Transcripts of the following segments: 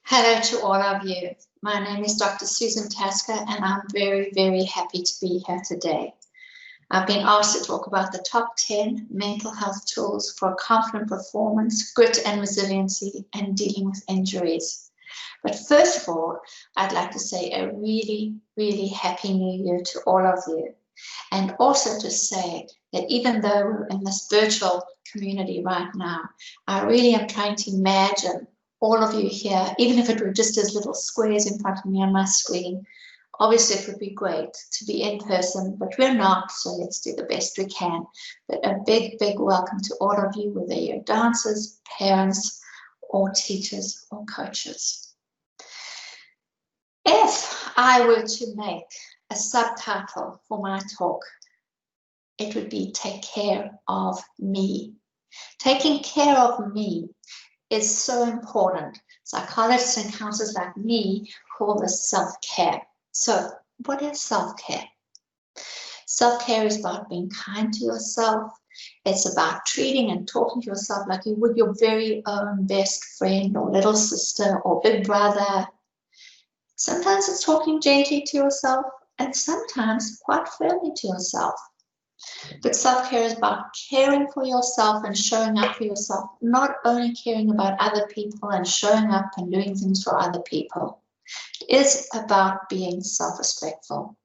Hello to all of you. My name is Dr. Susan Tasker, and I'm very, very happy to be here today. I've been asked to talk about the top 10 mental health tools for confident performance, grit and resiliency, and dealing with injuries. But first of all, I'd like to say a really, really happy new year to all of you. And also to say that even though we're in this virtual community right now, I really am trying to imagine all of you here, even if it were just as little squares in front of me on my screen. Obviously, it would be great to be in person, but we're not, so let's do the best we can. But a big, big welcome to all of you, whether you're dancers, parents, or teachers, or coaches. If I were to make a subtitle for my talk, it would be Take Care of Me. Taking care of me is so important. Psychologists and counselors like me call this self-care. So what is self-care? Self-care is about being kind to yourself. It's about treating and talking to yourself like you would your very own best friend or little sister or big brother. Sometimes it's talking gently to yourself and sometimes quite firmly to yourself. But self-care is about caring for yourself and showing up for yourself, not only caring about other people and showing up and doing things for other people. It is about being self-respectful.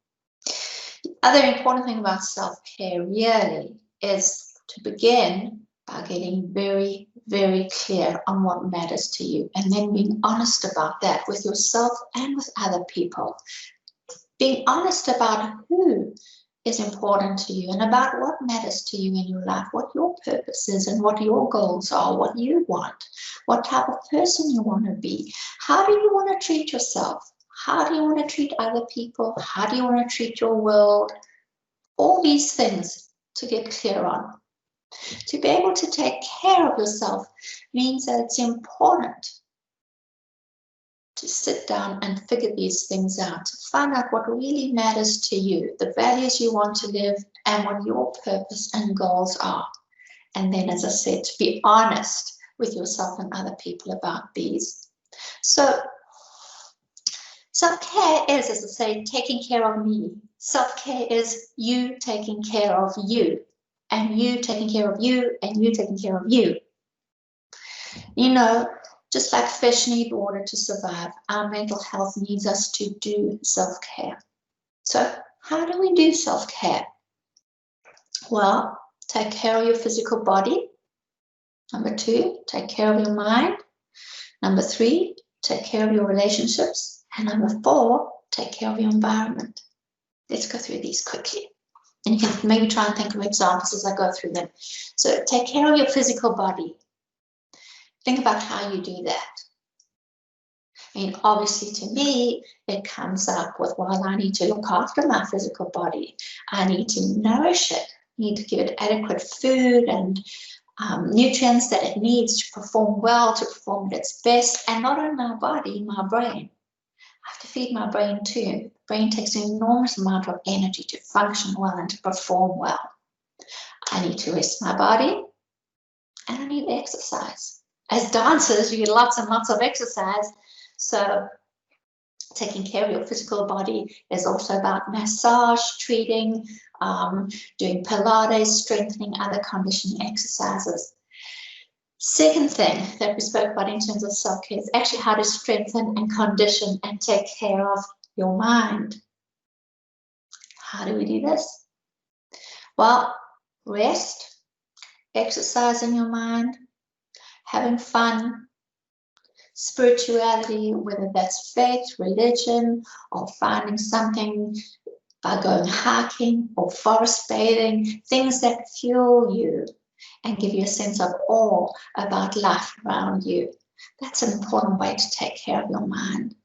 The other important thing about self-care really is to begin by getting very, very clear on what matters to you and then being honest about that with yourself and with other people. Being honest about who is important to you and about what matters to you in your life, what your purpose is and what your goals are, what you want, what type of person you want to be. How do you want to treat yourself? How do you want to treat other people? How do you want to treat your world? All these things to get clear on. To be able to take care of yourself means that it's important to sit down and figure these things out, to find out what really matters to you, the values you want to live, and what your purpose and goals are. And then, as I said, to be honest with yourself and other people about these. So, self-care is, as I say, taking care of me. Self-care is you taking care of you, and you taking care of you, and you taking care of you. You know, just like fish need water to survive, our mental health needs us to do self-care. So how do we do self-care? Well, take care of your physical body. Number 2, take care of your mind. Number 3, take care of your relationships. And number 4, take care of your environment. Let's go through these quickly. And you can maybe try and think of examples as I go through them. So take care of your physical body. Think about how you do that. I mean, obviously to me, it comes up with, well, I need to look after my physical body. I need to nourish it. I need to give it adequate food and nutrients that it needs to perform well, to perform at its best. And not only my body, my brain. I have to feed my brain too. The brain takes an enormous amount of energy to function well and to perform well. I need to rest my body and I need exercise. As dancers, you get lots and lots of exercise. So taking care of your physical body is also about massage, treating, doing Pilates, strengthening, other conditioning exercises. Second thing that we spoke about in terms of self-care is actually how to strengthen and condition and take care of your mind. How do we do this? Well, rest, exercise in your mind, having fun, spirituality, whether that's faith, religion, or finding something by going hiking or forest bathing, things that fuel you and give you a sense of awe about life around you. That's an important way to take care of your mind.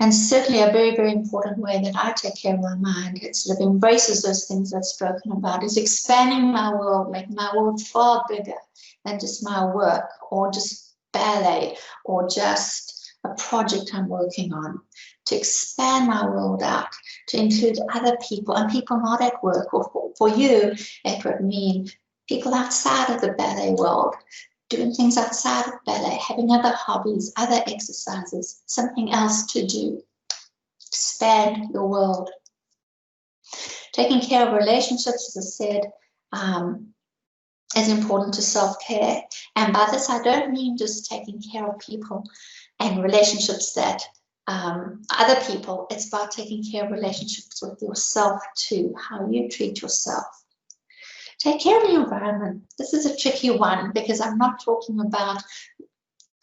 And certainly a very, very important way that I take care of my mind, it sort of embraces those things I've spoken about, is expanding my world, making my world far bigger than just my work or just ballet or just a project I'm working on. To expand my world out, to include other people and people not at work, or for you, it would mean people outside of the ballet world, doing things outside of ballet, having other hobbies, other exercises, something else to do. Expand your world. Taking care of relationships, as I said, is important to self-care. And by this, I don't mean just taking care of people and relationships that other people. It's about taking care of relationships with yourself too, how you treat yourself. Take care of the environment. This is a tricky one because I'm not talking about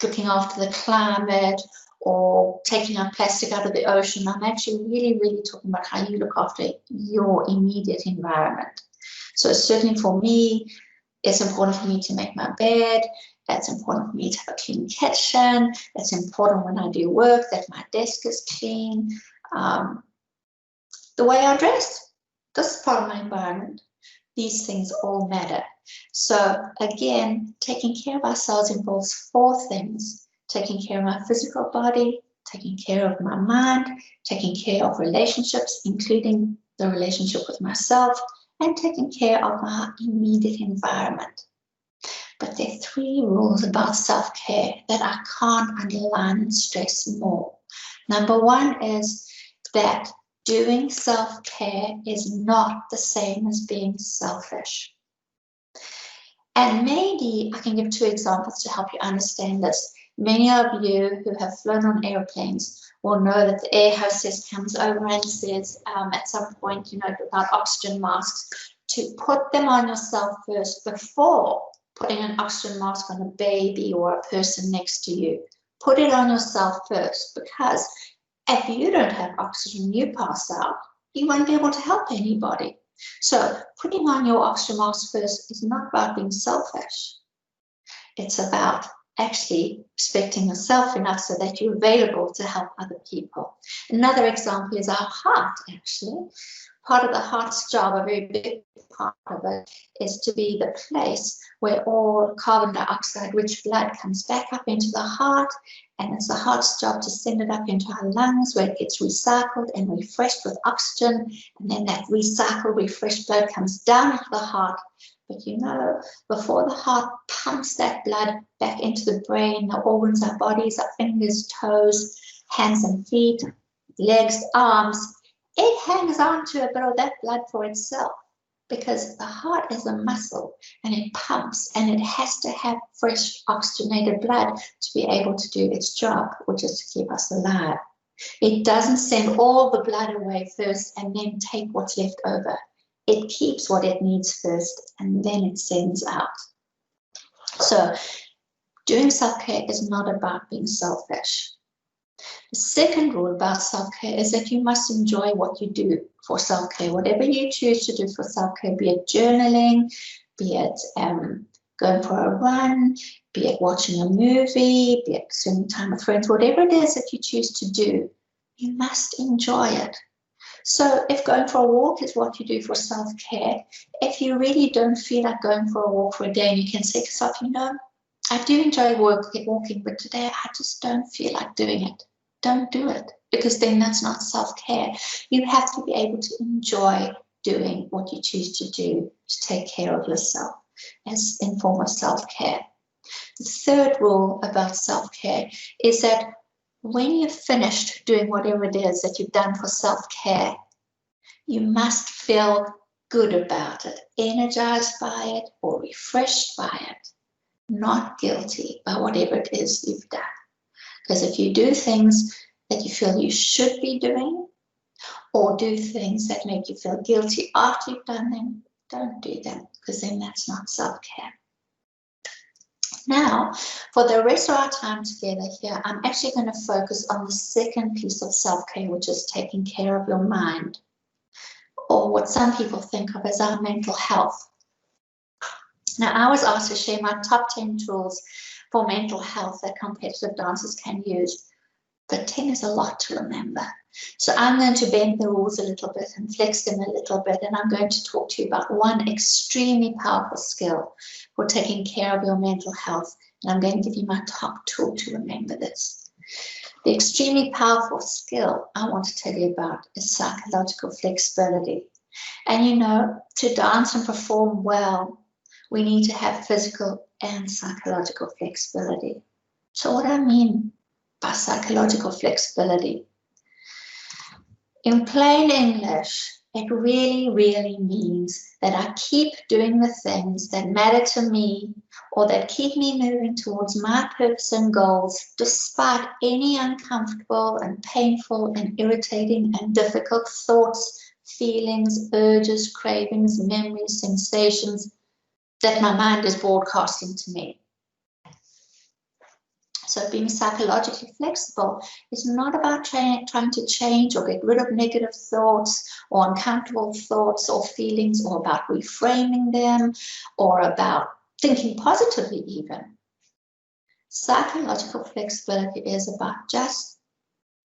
looking after the climate or taking out plastic out of the ocean. I'm actually really talking about how you look after your immediate environment. So certainly for me, it's important for me to make my bed. It's important for me to have a clean kitchen. It's important when I do work that my desk is clean. The way I dress, this is part of my environment. These things all matter. So again, taking care of ourselves involves 4 things. Taking care of my physical body, taking care of my mind, taking care of relationships, including the relationship with myself, and taking care of my immediate environment. But there are 3 rules about self-care that I can't underline and stress more. Number 1 is that doing self-care is not the same as being selfish. And maybe I can give 2 examples to help you understand this. Many of you who have flown on airplanes will know that the air hostess comes over and says at some point, about oxygen masks, to put them on yourself first before putting an oxygen mask on a baby or a person next to you. Put it on yourself first, because if you don't have oxygen, you pass out, you won't be able to help anybody. So putting on your oxygen mask first is not about being selfish. It's about actually respecting yourself enough so that you're available to help other people. Another example is our heart, actually. Part of the heart's job, a very big part of it, is to be the place where all carbon dioxide rich blood comes back up into the heart, and it's the heart's job to send it up into our lungs where it gets recycled and refreshed with oxygen, and then that recycled, refreshed blood comes down into the heart. But before the heart pumps that blood back into the brain, the organs, our bodies, our fingers, toes, hands and feet, legs, arms, it hangs on to a bit of that blood for itself, because the heart is a muscle and it pumps and it has to have fresh oxygenated blood to be able to do its job, which is to keep us alive. It doesn't send all the blood away first and then take what's left over. It keeps what it needs first and then it sends out. So doing self-care is not about being selfish. The second rule about self-care is that you must enjoy what you do for self-care. Whatever you choose to do for self-care, be it journaling, be it going for a run, be it watching a movie, be it spending time with friends, whatever it is that you choose to do, you must enjoy it. So if going for a walk is what you do for self-care, if you really don't feel like going for a walk for a day, and you can say to yourself, I do enjoy walking, but today I just don't feel like doing it. Don't do it, because then that's not self-care. You have to be able to enjoy doing what you choose to do to take care of yourself as in form of self-care. The third rule about self-care is that when you've finished doing whatever it is that you've done for self-care, you must feel good about it, energized by it or refreshed by it, not guilty by whatever it is you've done. Because if you do things that you feel you should be doing, or do things that make you feel guilty after you've done them, don't do them, because then that's not self-care. Now, for the rest of our time together here, I'm actually going to focus on the second piece of self-care, which is taking care of your mind, or what some people think of as our mental health. Now, I was asked to share my top 10 tools for mental health that competitive dancers can use, but 10 is a lot to remember. So I'm going to bend the rules a little bit and flex them a little bit, and I'm going to talk to you about one extremely powerful skill for taking care of your mental health, and I'm going to give you my top tool to remember this. The extremely powerful skill I want to tell you about is psychological flexibility. And to dance and perform well, we need to have physical and psychological flexibility. So what I mean by psychological flexibility, in plain English, it really, really means that I keep doing the things that matter to me or that keep me moving towards my purpose and goals, despite any uncomfortable and painful and irritating and difficult thoughts, feelings, urges, cravings, memories, sensations that my mind is broadcasting to me. So being psychologically flexible is not about trying to change or get rid of negative thoughts or uncomfortable thoughts or feelings, or about reframing them, or about thinking positively even. Psychological flexibility is about just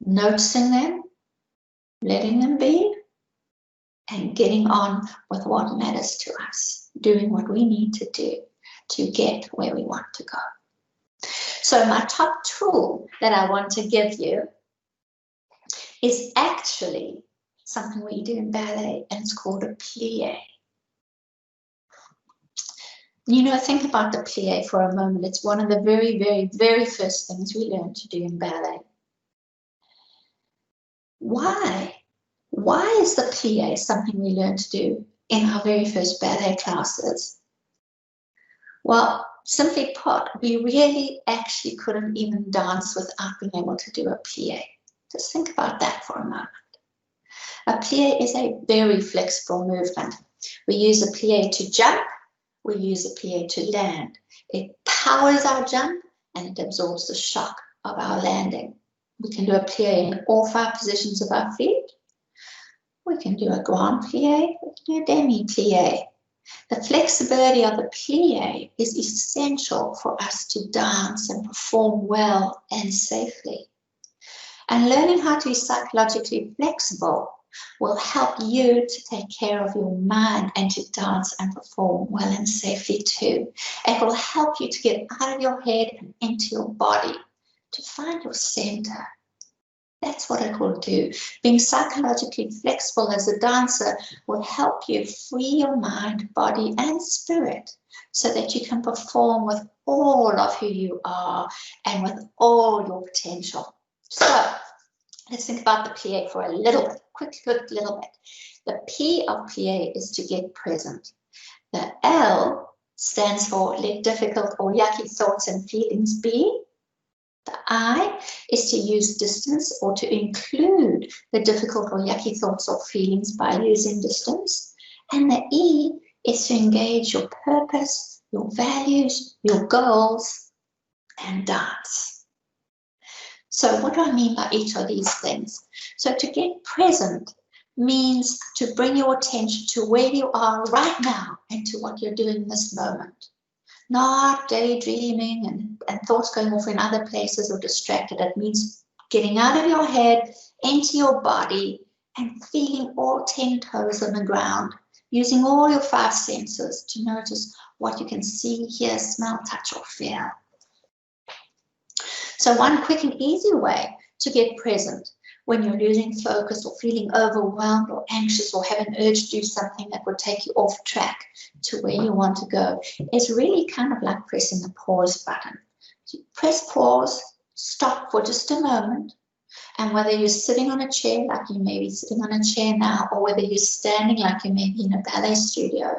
noticing them, letting them be, and getting on with what matters to us, doing what we need to do to get where we want to go. So my top tool that I want to give you is actually something we do in ballet, and it's called a plie. You know, think about the plie for a moment. It's one of the very, very, very first things we learn to do in ballet. Why? Why is the plie something we learn to do in our very first ballet classes? Well, simply put, we really actually couldn't even dance without being able to do a plie. Just think about that for a moment. A plie is a very flexible movement. We use a plie to jump, we use a plie to land. It powers our jump and it absorbs the shock of our landing. We can do a plie in all 5 positions of our feet. We can do a grand plie, we can do a demi plie. The flexibility of the plie is essential for us to dance and perform well and safely. And learning how to be psychologically flexible will help you to take care of your mind and to dance and perform well and safely too. It will help you to get out of your head and into your body, to find your center. That's what it will do. Being psychologically flexible as a dancer will help you free your mind, body, and spirit so that you can perform with all of who you are and with all your potential. So let's think about the plie for a little bit, quick little bit. The P of plie is to get present. The L stands for let difficult or yucky thoughts and feelings be. The I is to use distance or to include the difficult or yucky thoughts or feelings by using distance. And the E is to engage your purpose, your values, your goals, and dance. So what do I mean by each of these things? So to get present means to bring your attention to where you are right now and to what you're doing this moment. Not daydreaming and thoughts going off in other places or distracted. It means getting out of your head, into your body, and feeling all 10 toes on the ground, using all your 5 senses to notice what you can see, hear, smell, touch, or feel. So one quick and easy way to get present when you're losing focus or feeling overwhelmed or anxious or have an urge to do something that would take you off track to where you want to go is really kind of like pressing the pause button. So you press pause, stop for just a moment, and whether you're sitting on a chair like you may be sitting on a chair now, or whether you're standing like you may be in a ballet studio,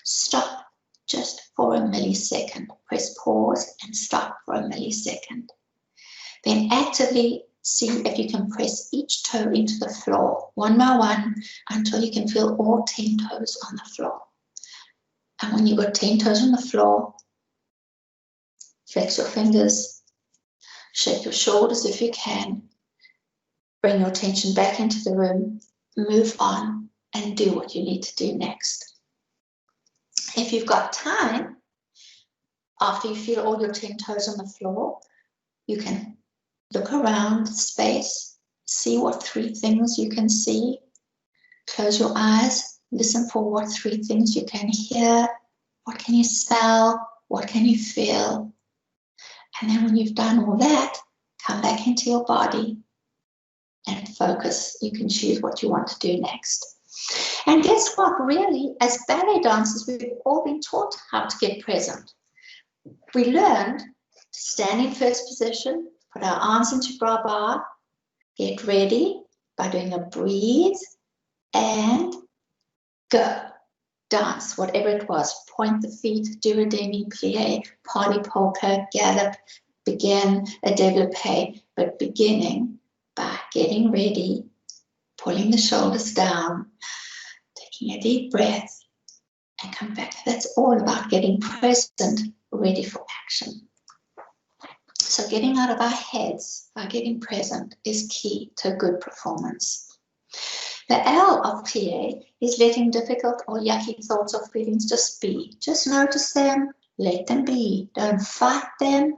stop just for a millisecond. Press pause and stop for a millisecond. Then actively see if you can press each toe into the floor, one by one, until you can feel all 10 toes on the floor. And when you've got 10 toes on the floor, flex your fingers, shake your shoulders if you can, bring your attention back into the room, move on, and do what you need to do next. If you've got time, after you feel all your 10 toes on the floor, you can look around the space, see what 3 things you can see, close your eyes, listen for what 3 things you can hear, what can you smell, what can you feel. And then when you've done all that, come back into your body and focus. You can choose what you want to do next. And guess what? Really, as ballet dancers, we've all been taught how to get present. We learned to stand in first position, put our arms into bra bar, get ready by doing a breathe and go. Dance, whatever it was, point the feet, do a demi-plie, party polka, gallop, begin a développé, but beginning by getting ready, pulling the shoulders down, taking a deep breath, and come back. That's all about getting present, ready for action. So getting out of our heads by getting present is key to a good performance. The L of plie is letting difficult or yucky thoughts or feelings just be. Just notice them, let them be. Don't fight them.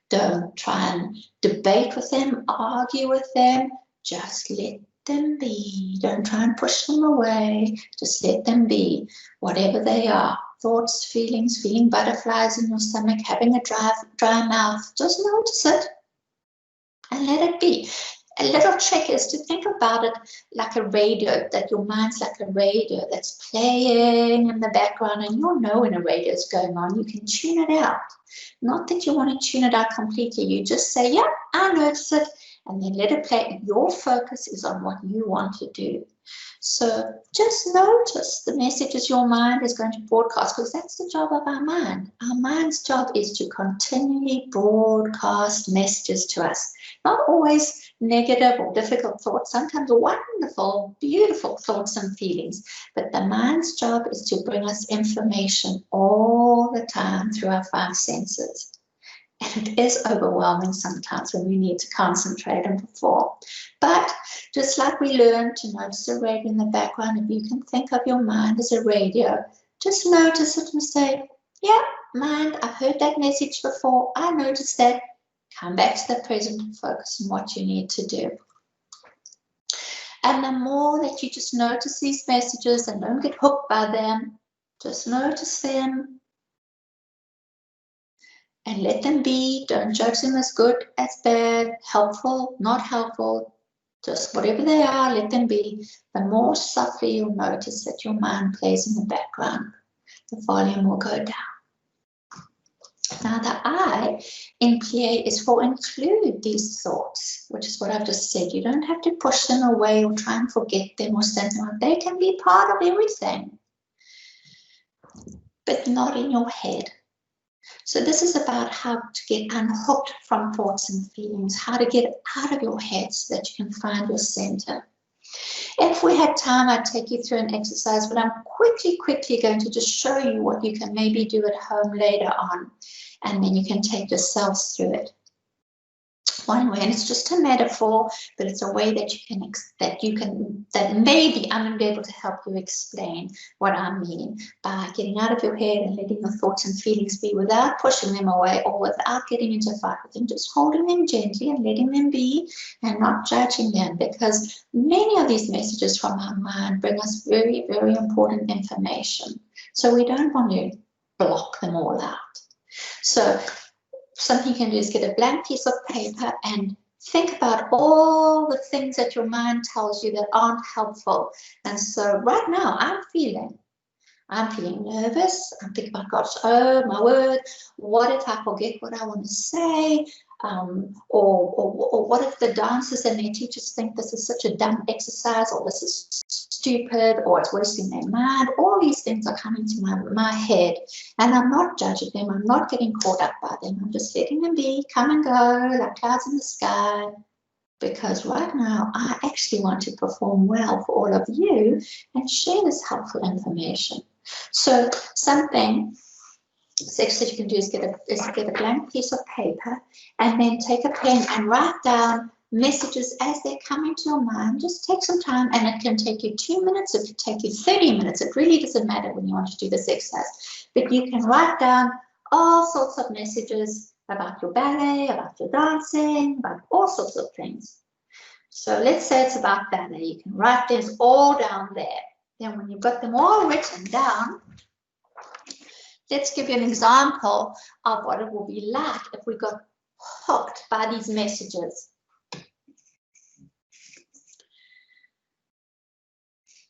Don't try and debate with them, argue with them. Just let them be. Don't try and push them away. Just let them be, whatever they are. Thoughts, feelings, feeling butterflies in your stomach, having a dry mouth. Just notice it and let it be. A little trick is to think about it like a radio, that your mind's like a radio that's playing in the background, and you'll know when a radio is going on. You can tune it out. Not that you want to tune it out completely. You just say, yeah, I notice it, and then let it play. Your focus is on what you want to do. So just notice the messages your mind is going to broadcast, because that's the job of our mind. Our mind's job is to continually broadcast messages to us. Not always negative or difficult thoughts, sometimes wonderful, beautiful thoughts and feelings. But the mind's job is to bring us information all the time through our 5 senses. And it is overwhelming sometimes when we need to concentrate and perform. But just like we learned to notice a radio in the background, if you can think of your mind as a radio, just notice it and say, yeah, mind, I've heard that message before. I noticed that. Come back to the present and focus on what you need to do. And the more that you just notice these messages and don't get hooked by them, just notice them and let them be. Don't judge them as good, as bad, helpful, not helpful. Just whatever they are, let them be. The more softly you'll notice that your mind plays in the background, the volume will go down. Now the I in plie is for include these thoughts, which is what I've just said. You don't have to push them away or try and forget them or something like that. They can be part of everything, but not in your head. So this is about how to get unhooked from thoughts and feelings, how to get out of your head so that you can find your center. If we had time, I'd take you through an exercise, but I'm quickly going to just show you what you can maybe do at home later on, and then you can take yourselves through it. One way, and it's just a metaphor, but it's a way that that maybe I'm going to be able to help you explain what I mean by getting out of your head and letting your thoughts and feelings be without pushing them away or without getting into a fight with them, just holding them gently and letting them be and not judging them, because many of these messages from our mind bring us very, very important information. So we don't want to block them all out. So something you can do is get a blank piece of paper and think about all the things that your mind tells you that aren't helpful. And so right now I'm feeling nervous. I'm thinking, oh gosh, oh my word, what if I forget what I want to say? Or what if the dancers and their teachers think this is such a dumb exercise, or this is stupid, or it's wasting their mind? All these things are coming to my head, and I'm not judging them. I'm not getting caught up by them. I'm just letting them be, come and go like clouds in the sky, because right now I actually want to perform well for all of you and share this helpful information. So something six that you can do is get a blank piece of paper and then take a pen and write down messages as they come into your mind. Just take some time, and it can take you 2 minutes, it can take you 30 minutes. It really doesn't matter when you want to do this exercise, but you can write down all sorts of messages about your ballet, about your dancing, about all sorts of things. So let's say it's about ballet. You can write this all down there. Then when you've got them all written down, let's give you an example of what it will be like if we got hooked by these messages.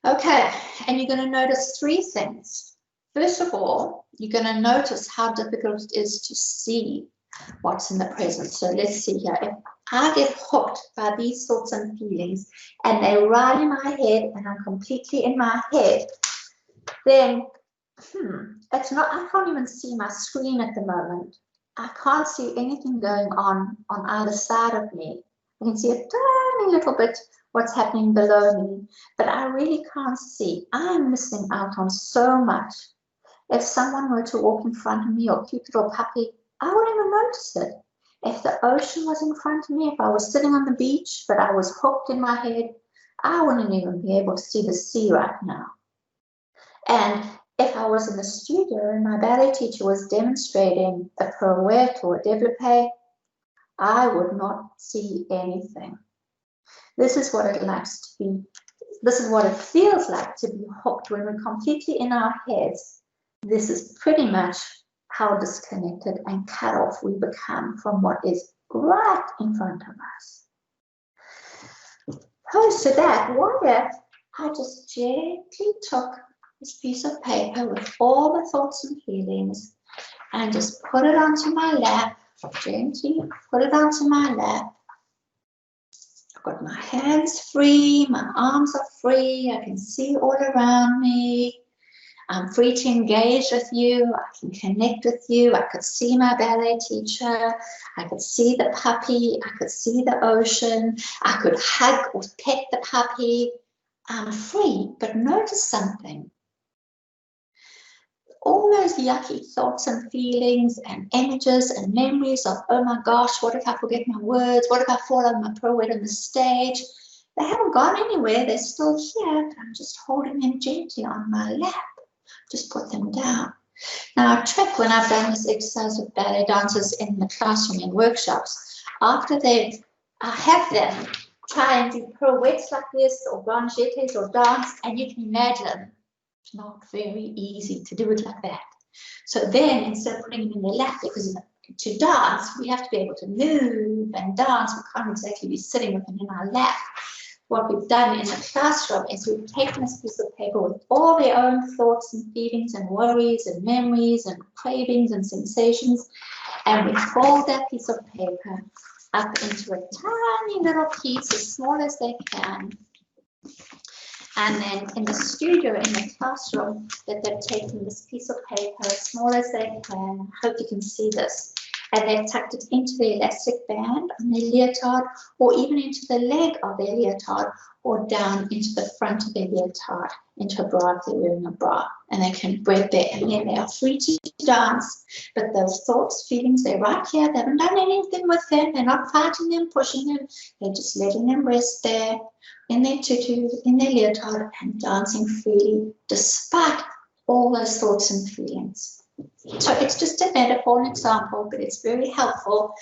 Okay, and you're going to notice three things. First of all, you're going to notice how difficult it is to see what's in the present. So let's see here. If I get hooked by these thoughts and feelings and they ride in my head and I'm completely in my head, then it's not, I can't even see my screen at the moment. I can't see anything going on either side of me. I can see a tiny little bit what's happening below me, but I really can't see. I'm missing out on so much. If someone were to walk in front of me, or cute little puppy, I wouldn't even notice it. If the ocean was in front of me, if I was sitting on the beach, but I was hooked in my head, I wouldn't even be able to see the sea right now. And if I was in the studio and my ballet teacher was demonstrating a pirouette or a développé, I would not see anything. This is what it likes to be. This is what it feels like to be hooked when we're completely in our heads. This is pretty much how disconnected and cut off we become from what is right in front of us. Opposed to that, what if I just gently took this piece of paper with all the thoughts and feelings and just put it onto my lap, gently put it onto my lap. I've got my hands free, my arms are free, I can see all around me. I'm free to engage with you, I can connect with you, I could see my ballet teacher, I could see the puppy, I could see the ocean, I could hug or pet the puppy. I'm free, but notice something. All those yucky thoughts and feelings and images and memories of, oh my gosh, what if I forget my words? What if I fall on my pirouette on the stage? They haven't gone anywhere, they're still here, but I'm just holding them gently on my lap. Just put them down. Now, a trick when I've done this exercise with ballet dancers in the classroom in workshops, after I have them try and do pirouettes like this or grand jetés or dance, and you can imagine it's not very easy to do it like that. So then, instead of putting them in their lap, because to dance, we have to be able to move and dance. We can't exactly be sitting with them in our lap. What we've done in the classroom is we've taken this piece of paper with all their own thoughts and feelings and worries and memories and cravings and sensations, and we fold that piece of paper up into a tiny little piece as small as they can. And then in the studio, in the classroom, that they've taken this piece of paper as small as they can. I hope you can see this. And they've tucked it into the elastic band on their leotard, or even into the leg of their leotard, or down into the front of their leotard, into a bra if they're wearing a bra. And they can wear there, and then they are free to dance. But those thoughts, feelings, they're right here. They haven't done anything with them. They're not fighting them, pushing them. They're just letting them rest there in their tutu, in their leotard, and dancing freely despite all those thoughts and feelings. So it's just a metaphor, an example, but it's very helpful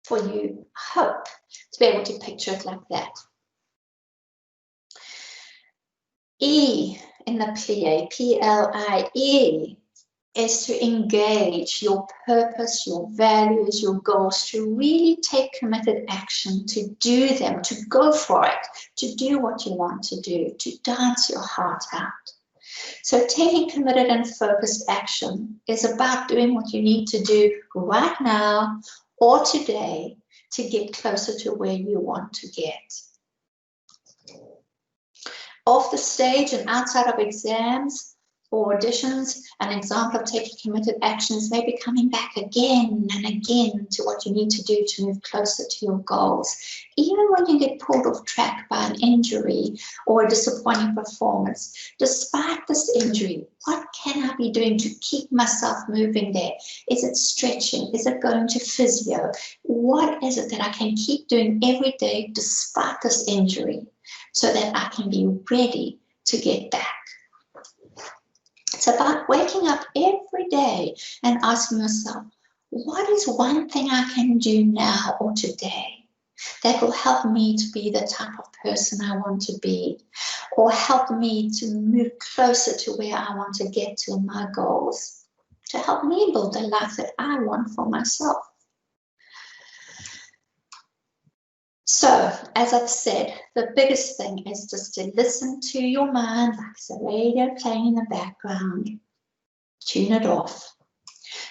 for you, I hope, to be able to picture it like that. E in the plie, P-L-I-E, is to engage your purpose, your values, your goals, to really take committed action, to do them, to go for it, to do what you want to do, to dance your heart out. So taking committed and focused action is about doing what you need to do right now or today to get closer to where you want to get. Off the stage and outside of exams or auditions, an example of taking committed action is maybe coming back again and again to what you need to do to move closer to your goals. Even when you get pulled off track by an injury or a disappointing performance, despite this injury, what can I be doing to keep myself moving there? Is it stretching? Is it going to physio? What is it that I can keep doing every day despite this injury so that I can be ready to get back? It's about waking up every day and asking yourself, what is one thing I can do now or today that will help me to be the type of person I want to be, or help me to move closer to where I want to get to in my goals, to help me build the life that I want for myself. So, as I've said, the biggest thing is just to listen to your mind, like the radio playing in the background. Tune it off.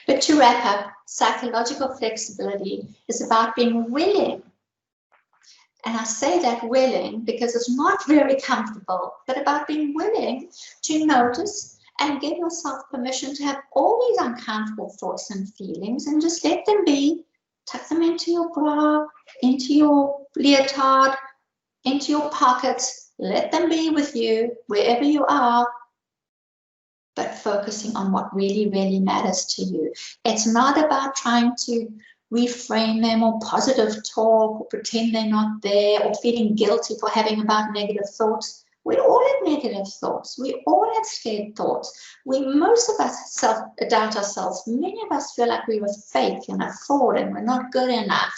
But to wrap up, psychological flexibility is about being willing. And I say that willing because it's not very comfortable, but about being willing to notice and give yourself permission to have all these uncomfortable thoughts and feelings and just let them be. Tuck them into your bra, into your leotard, into your pockets. Let them be with you wherever you are, but focusing on what really, really matters to you. It's not about trying to reframe them or positive talk or pretend they're not there or feeling guilty for having about negative thoughts. We all have negative thoughts. We all have scared thoughts. Most of us self-doubt ourselves. Many of us feel like we were fake and a fraud and we're not good enough.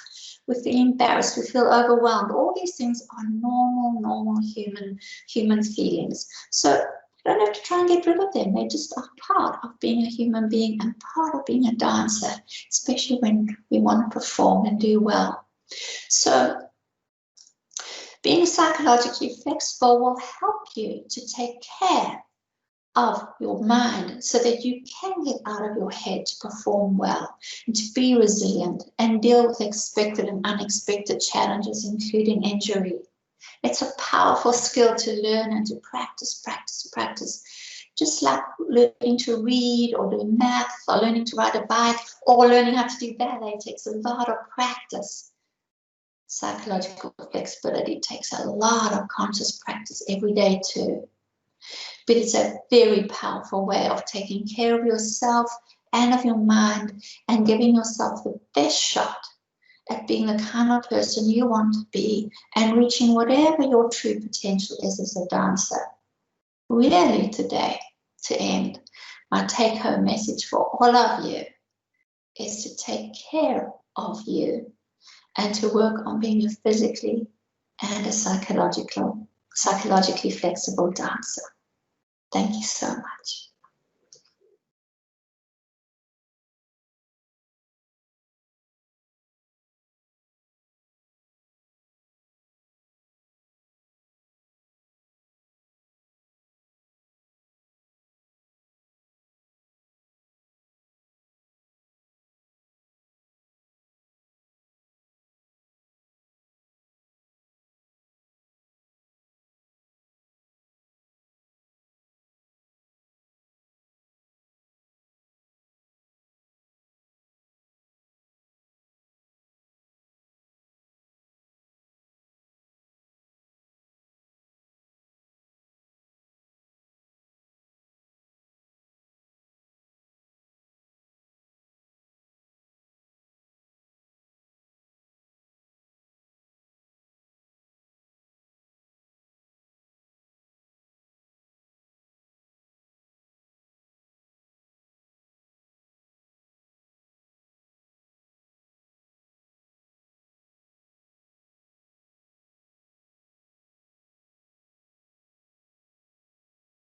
We feel embarrassed. We feel overwhelmed. All these things are normal human feelings. So you don't have to try and get rid of them. They just are part of being a human being and part of being a dancer, especially when we want to perform and do well. So being psychologically flexible will help you to take care of your mind so that you can get out of your head to perform well and to be resilient and deal with expected and unexpected challenges, including injury. It's a powerful skill to learn and to practice. Just like learning to read or doing math or learning to ride a bike or learning how to do ballet, it takes a lot of practice. Psychological flexibility takes a lot of conscious practice every day too. But it's a very powerful way of taking care of yourself and of your mind and giving yourself the best shot at being the kind of person you want to be and reaching whatever your true potential is as a dancer. Really today, to end, my take-home message for all of you is to take care of you and to work on being a physically and a psychologically flexible dancer. Thank you so much.